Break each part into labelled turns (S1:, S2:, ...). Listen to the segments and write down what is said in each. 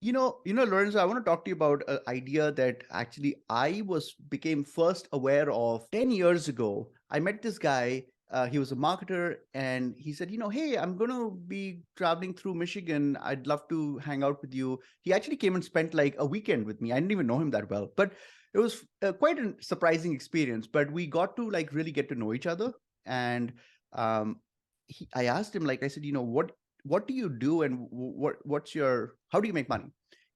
S1: Lorenzo, I want to talk to you about an idea that actually became first aware of 10 years ago. I met this guy. He was a marketer, and he said, hey, I'm going to be traveling through Michigan. I'd love to hang out with you. He actually came and spent like a weekend with me. I didn't even know him that well, but it was quite a surprising experience. But we got to like really get to know each other. And um, I asked him, like, I said, what do you do, and how do you make money?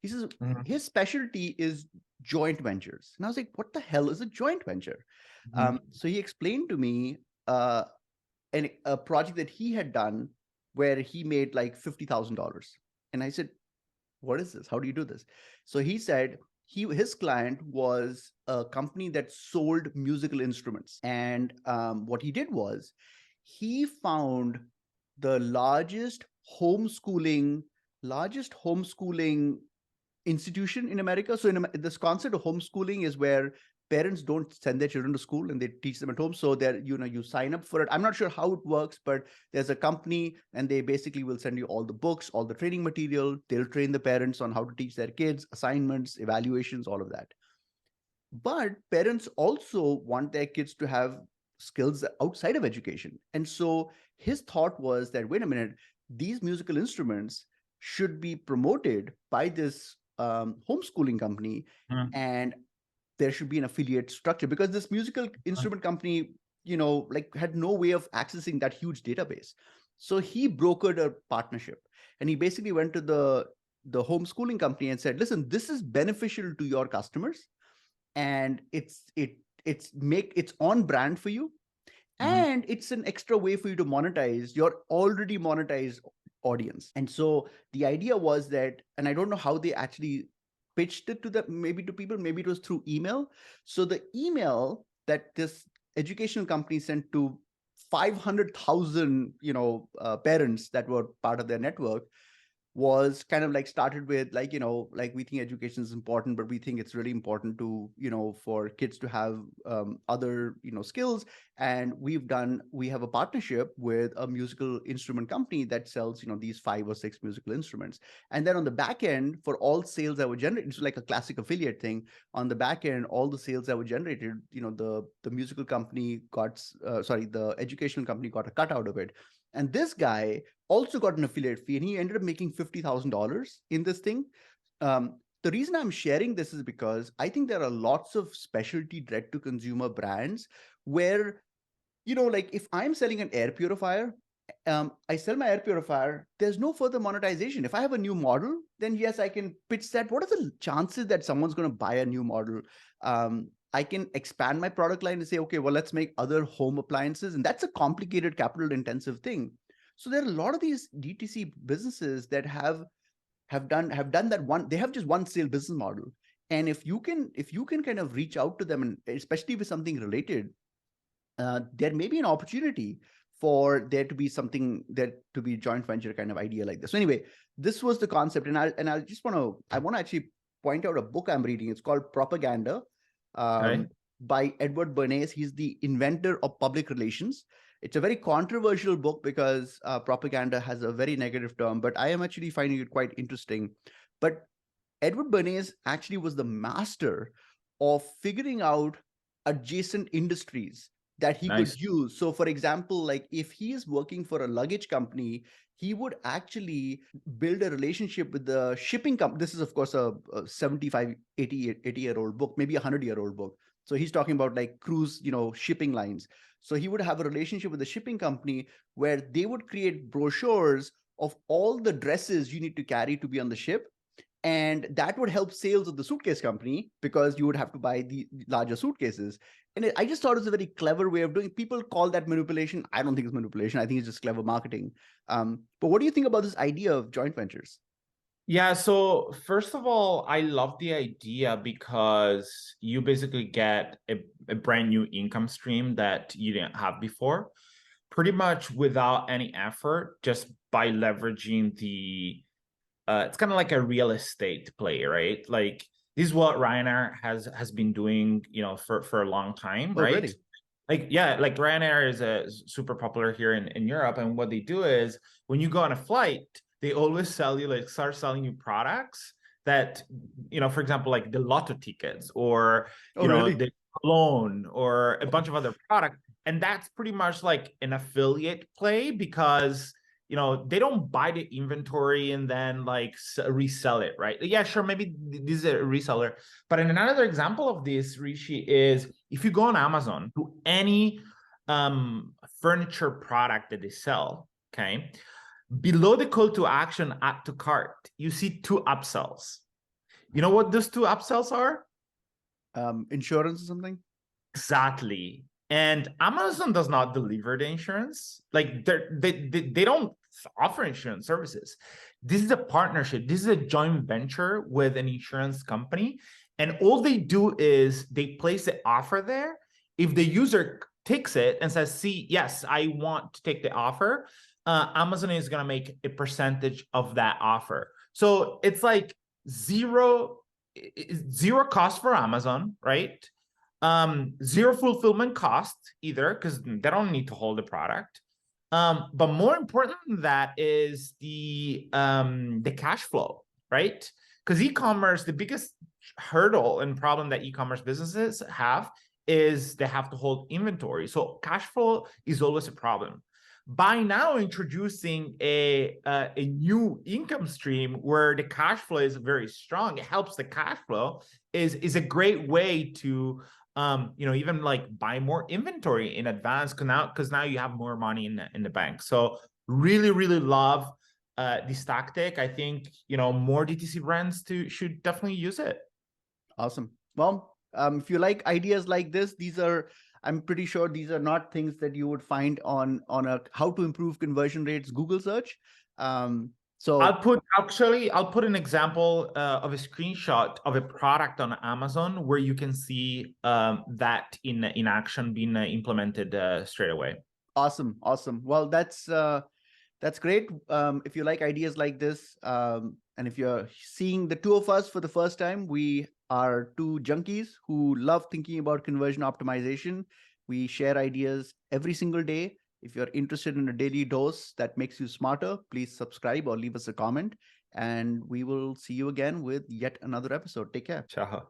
S1: He says
S2: Mhm,
S1: his specialty is joint ventures. And I was like, what the hell is a joint venture?
S2: mhm,
S1: So he explained to me uh, a project that he had done where he made like $50,000. And I said, what is this? How do you do this? So he said his client was a company that sold musical instruments. And what he did was he found the largest homeschooling institution in America. So this concept of homeschooling is where parents don't send their children to school and they teach them at home. So you sign up for it. I'm not sure how it works, but there's a company and they basically will send you all the books, all the training material. They'll train the parents on how to teach their kids, assignments, evaluations, all of that. But parents also want their kids to have skills outside of education. And so his thought was that, wait a minute, these musical instruments should be promoted by this homeschooling company,
S2: mhm,
S1: and there should be an affiliate structure, because this musical
S2: mhm.
S1: instrument company, like had no way of accessing that huge database. So he brokered a partnership, and he basically went to the homeschooling company and said, listen, this is beneficial to your customers, and it's on brand for you,
S2: Mhm.
S1: and it's an extra way for you to monetize your already monetized audience. And so the idea was that, and I don't know how they actually pitched it to the maybe to people, maybe it was through email. So the email that this educational company sent to 500,000 parents that were part of their network was kind of like started with, like, like, we think education is important, but we think it's really important to, for kids to have other, skills. And we have a partnership with a musical instrument company that sells, these 5 or 6 musical instruments. And then on the back end, for all sales that were generated, it's like a classic affiliate thing. On the back end, all the sales that were generated, the musical company got, the educational company got a cut out of it. And this guy also got an affiliate fee, and he ended up making $50,000 in this thing. The reason I'm sharing this is because I think there are lots of specialty direct to consumer brands where, like, if I'm selling an air purifier, I sell my air purifier, there's no further monetization. If I have a new model, then yes, I can pitch that. What are the chances that someone's going to buy a new model? I can expand my product line and say, okay, well, let's make other home appliances. And that's a complicated, capital intensive thing. So there are a lot of these DTC businesses that have done that one. They have just one sale business model. And if you can kind of reach out to them, and especially with something related, there may be an opportunity for there to be something, that to be joint venture kind of idea like this. So anyway, this was the concept, and I want to actually point out a book I'm reading. It's called Propaganda,
S2: Okay.
S1: um, by Edward Bernays. He's the inventor of public relations. It's a very controversial book because propaganda has a very negative term, but I am actually finding it quite interesting. But Edward Bernays actually was the master of figuring out adjacent industries that he could
S2: Nice.
S1: use. So, for example, like if he is working for a luggage company, he would actually build a relationship with the shipping company. This is, of course, a 75, 80-year-old book, maybe a 100-year-old book. So he's talking about like cruise, shipping lines. So he would have a relationship with the shipping company where they would create brochures of all the dresses you need to carry to be on the ship, and that would help sales of the suitcase company because you would have to buy the larger suitcases. And I just thought it was a very clever way of doing it. People call that manipulation. I don't think it's manipulation. I think it's just clever marketing. But what do you think about this idea of joint ventures?
S2: Yeah, so first of all, I love the idea because you basically get a brand new income stream that you didn't have before, pretty much without any effort, just by leveraging the it's kind of like a real estate play, right? Like this is what Ryanair has been doing, for a long time,
S1: Oh,
S2: right?
S1: really?
S2: Like, yeah, like Ryanair is a super popular here in Europe. And what they do is when you go on a flight, they always sell you, like, start selling you products that, for example, like the lotto tickets or,
S1: Oh, really?
S2: the loan or a bunch of other products. And that's pretty much like an affiliate play because, they don't buy the inventory and then like resell it, right? Yeah, sure. Maybe this is a reseller. But in another example of this, Rishi, is if you go on Amazon to any furniture product that they sell, okay, below the call to action, add to cart, you see two upsells. You know what those two upsells are?
S1: Insurance or something?
S2: Exactly. And Amazon does not deliver the insurance. Like they don't offer insurance services. This is a partnership. This is a joint venture with an insurance company. And all they do is they place the offer there. If the user takes it and says, see, yes, I want to take the offer, Amazon is going to make a percentage of that offer. So it's like zero cost for Amazon, right? Zero fulfillment cost either, because they don't need to hold the product. But more important than that is the cash flow, right? Because e-commerce, the biggest hurdle and problem that e-commerce businesses have is they have to hold inventory. So cash flow is always a problem. By now introducing a new income stream where the cash flow is very strong, it helps the cash flow, is a great way to even like buy more inventory in advance because now you have more money in the bank. So really, really love this tactic. I think more DTC brands should definitely use it.
S1: Awesome. Well, if you like ideas like this, I'm pretty sure these are not things that you would find on a how to improve conversion rates Google search. So
S2: I'll put an example of a screenshot of a product on Amazon where you can see that in action being implemented straight away.
S1: awesome. Well, that's great. If you like ideas like this, and if you're seeing the two of us for the first time, we are two junkies who love thinking about conversion optimization. We share ideas every single day. If you're interested in a daily dose that makes you smarter, please subscribe or leave us a comment. And we will see you again with yet another episode. Take care.
S2: Ciao.